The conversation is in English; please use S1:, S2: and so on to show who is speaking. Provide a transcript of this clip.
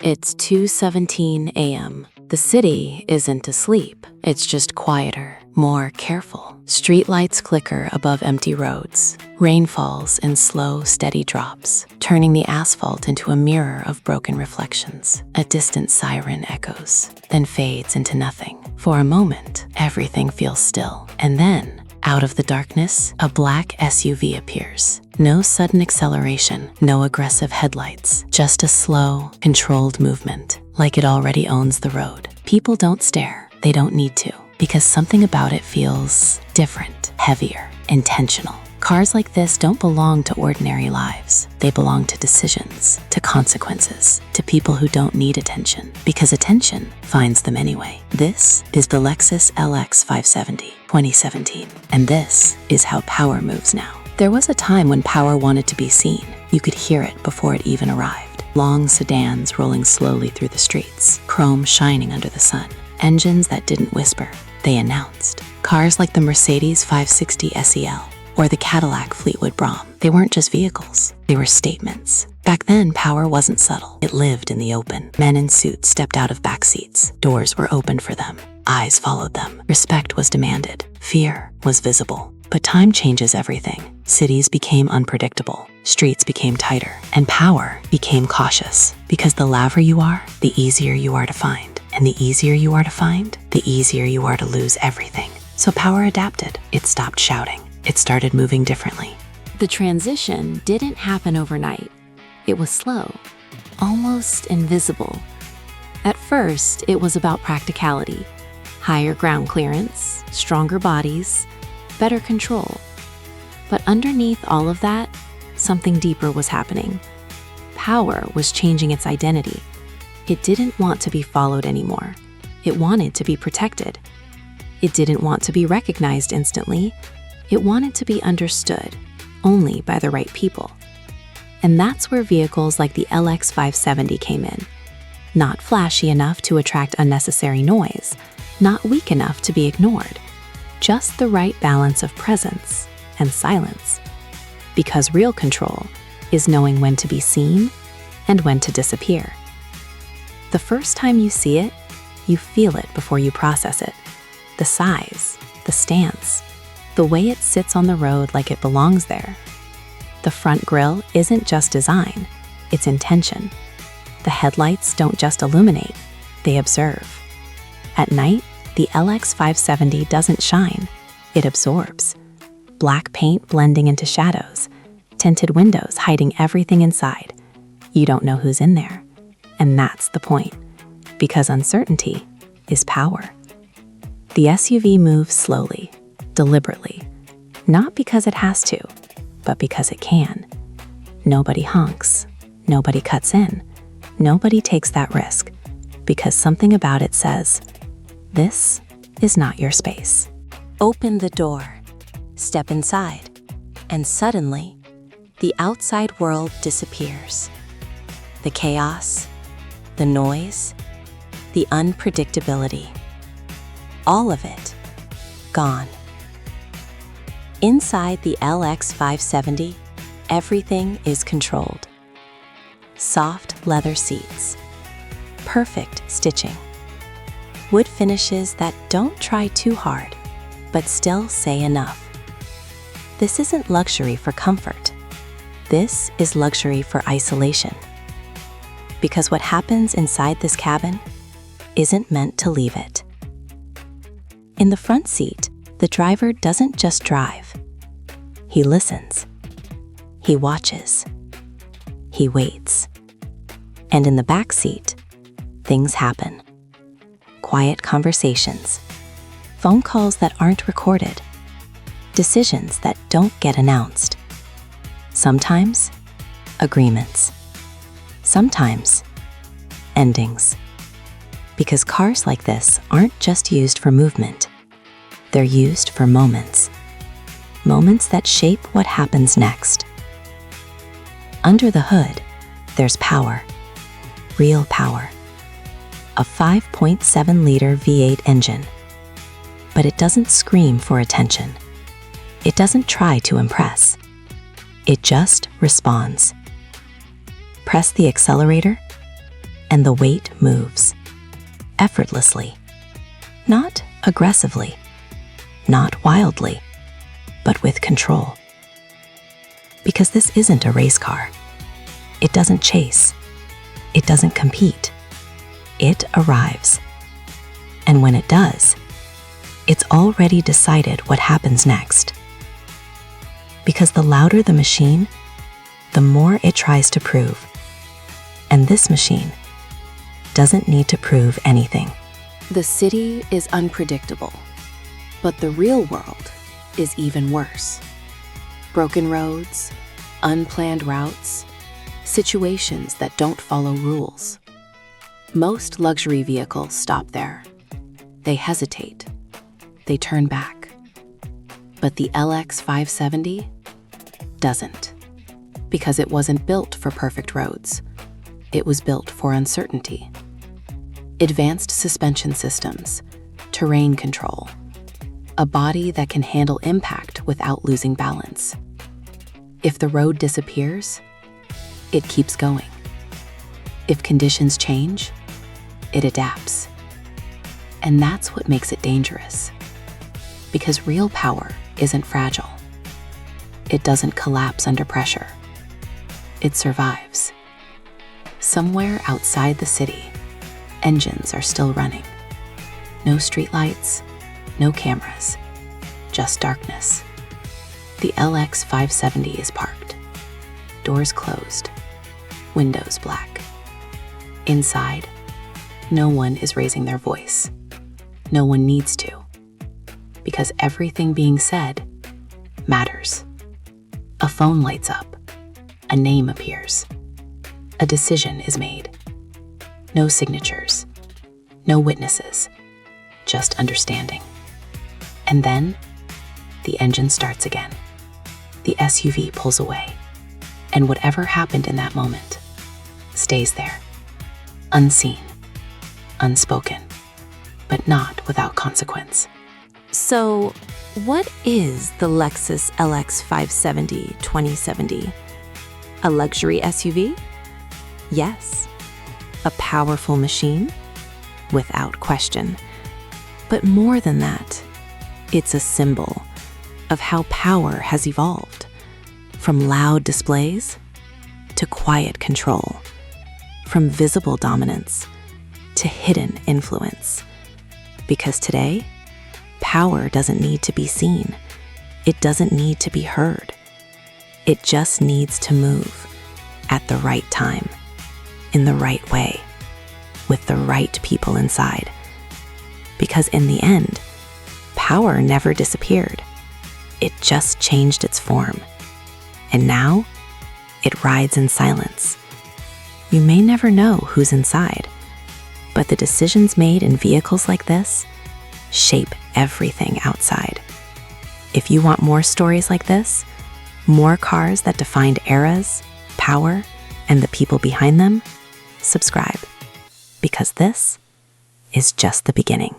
S1: It's 2:17 a.m. The city isn't asleep. It's just quieter, more careful. Streetlights flicker above empty roads. Rain falls in slow, steady drops, turning the asphalt into a mirror of broken reflections. A distant siren echoes, then fades into nothing. For a moment, everything feels still. And then, out of the darkness, a black SUV appears. No sudden acceleration, no aggressive headlights, just a slow, controlled movement, like it already owns the road. People don't stare, they don't need to, because something about it feels different, heavier, intentional. Cars like this don't belong to ordinary lives. They belong to decisions, to consequences, to people who don't need attention, because attention finds them anyway. This is the Lexus LX570 2017, and this is how power moves now. There was a time when power wanted to be seen. You could hear it before it even arrived. Long sedans rolling slowly through the streets, chrome shining under the sun. Engines that didn't whisper, they announced. Cars like the Mercedes-560 SEL or the Cadillac Fleetwood Brougham, they weren't just vehicles, they were statements. Back then, power wasn't subtle. It lived in the open. Men in suits stepped out of back seats. Doors were opened for them. Eyes followed them. Respect was demanded. Fear was visible. But time changes everything. Cities became unpredictable. Streets became tighter. And power became cautious. Because the louder you are, the easier you are to find. And the easier you are to find, the easier you are to lose everything. So power adapted. It stopped shouting. It started moving differently. The transition didn't happen overnight. It was slow, almost invisible. At first, it was about practicality. Higher ground clearance, stronger bodies, better control. But underneath all of that, something deeper was happening. Power was changing its identity. It didn't want to be followed anymore. It wanted to be protected. It didn't want to be recognized instantly. It wanted to be understood, only by the right people. And that's where vehicles like the LX570 came in. Not flashy enough to attract unnecessary noise, not weak enough to be ignored. Just the right balance of presence and silence. Because real control is knowing when to be seen and when to disappear. The first time you see it, you feel it before you process it. The size, the stance, the way it sits on the road like it belongs there. The front grille isn't just design, it's intention. The headlights don't just illuminate, they observe. At night, the LX570 doesn't shine, it absorbs. Black paint blending into shadows, tinted windows hiding everything inside. You don't know who's in there. And that's the point, because uncertainty is power. The SUV moves slowly, deliberately, not because it has to, but because it can. Nobody honks, nobody cuts in, nobody takes that risk, because something about it says, this is not your space. Open the door, step inside, and suddenly, the outside world disappears. The chaos, the noise, the unpredictability, all of it gone. Inside the LX570, everything is controlled. Soft leather seats, perfect stitching, wood finishes that don't try too hard, but still say enough. This isn't luxury for comfort. This is luxury for isolation. Because what happens inside this cabin isn't meant to leave it. In the front seat, the driver doesn't just drive. He listens. He watches. He waits. And in the back seat, things happen. Quiet conversations. Phone calls that aren't recorded. Decisions that don't get announced. Sometimes, agreements. Sometimes, endings. Because cars like this aren't just used for movement. They're used for moments. Moments that shape what happens next. Under the hood, there's power. Real power. A 5.7-liter V8 engine. But it doesn't scream for attention. It doesn't try to impress. It just responds. Press the accelerator, and the weight moves effortlessly, not aggressively, not wildly, but with control. Because this isn't a race car. It doesn't chase. It doesn't compete. It arrives. And when it does, it's already decided what happens next. Because the louder the machine, the more it tries to prove. And this machine doesn't need to prove anything.
S2: The city is unpredictable, but the real world is even worse. Broken roads, unplanned routes, situations that don't follow rules. Most luxury vehicles stop there. They hesitate. They turn back. But the LX570 doesn't, because it wasn't built for perfect roads. It was built for uncertainty. Advanced suspension systems, terrain control, a body that can handle impact without losing balance. If the road disappears, it keeps going. If conditions change, it adapts. And that's what makes it dangerous. Because real power isn't fragile. It doesn't collapse under pressure. It survives. Somewhere outside the city, engines are still running. No streetlights, no cameras, just darkness. The LX570 is parked. Doors closed, windows black. Inside, no one is raising their voice. No one needs to. Because everything being said matters. A phone lights up. A name appears. A decision is made. No signatures. No witnesses. Just understanding. And then, the engine starts again. The SUV pulls away. And whatever happened in that moment stays there. Unseen. Unspoken. But not without consequence.
S1: So, what is the Lexus LX570 2070? A luxury SUV? Yes. A powerful machine? Without question. But more than that, it's a symbol of how power has evolved, from loud displays to quiet control, from visible dominance to hidden influence. Because today, power doesn't need to be seen. It doesn't need to be heard. It just needs to move at the right time, in the right way, with the right people inside. Because in the end, power never disappeared. It just changed its form. And now, it rides in silence. You may never know who's inside, but the decisions made in vehicles like this shape everything outside. If you want more stories like this, more cars that defined eras, power, and the people behind them, subscribe. Because this is just the beginning.